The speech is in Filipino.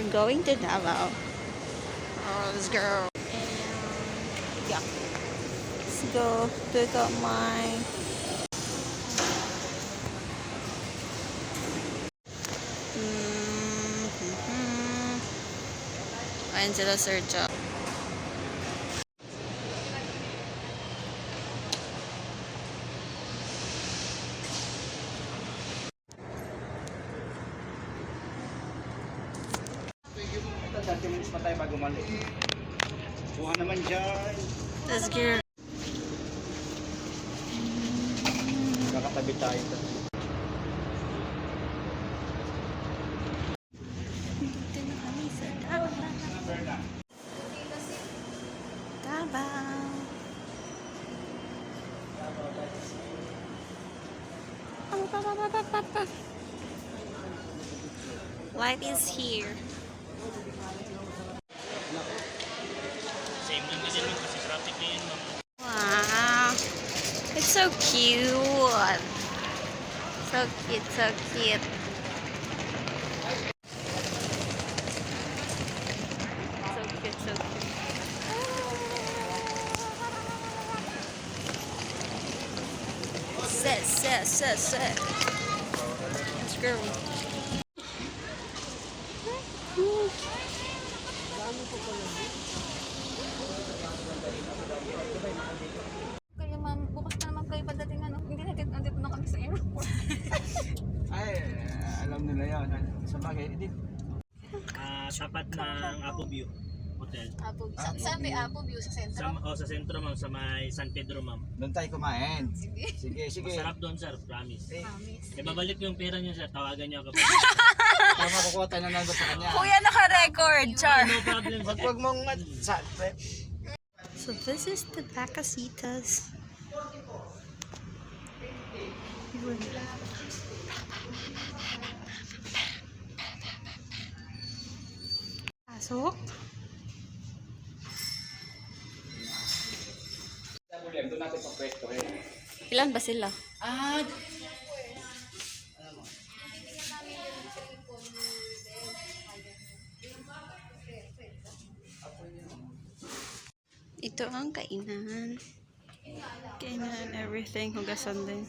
we're going to Davao. Oh, let's go. And yeah, let's go pick up my ayan sila Sir Joe. Ito, 30 minutes pa tayo bago mali. Kuha naman dyan. Let's go. Kakatabi tayo ito. Dito na kami sa Davao. Davao. Life is here. Same lang kasi naman kasi traffic na yun, ma'am. Wow. It's so cute. So cute, so cute. So cute, so cute. Sit. Let's go. Kaya ma'am, bukas na naman kayo pagdating ano. Hindi nandito na kami sa airport. Ay, alam nila yan. Sa bagay, hindi. Tapat ng Apo View Hotel. Saan may Apo View? Sa sentro? Sa sentro, ma'am, sa may San Pedro, ma'am. Doon tayo kumain. Sige. Masarap doon, sir, promise. Promise. E babalik ko yung pera niyo, sir. Tawagan niyo ako. Tama, kukuha tayo na nando sa kanya. Kuya, naka-record, Char. No problem, sir. Wag mong So this is the Bacasitas. Pasok. Doon natin pagpwesto eh. Ilan ba sila? Ito ang kainan. Kainan, everything. Hugasan din.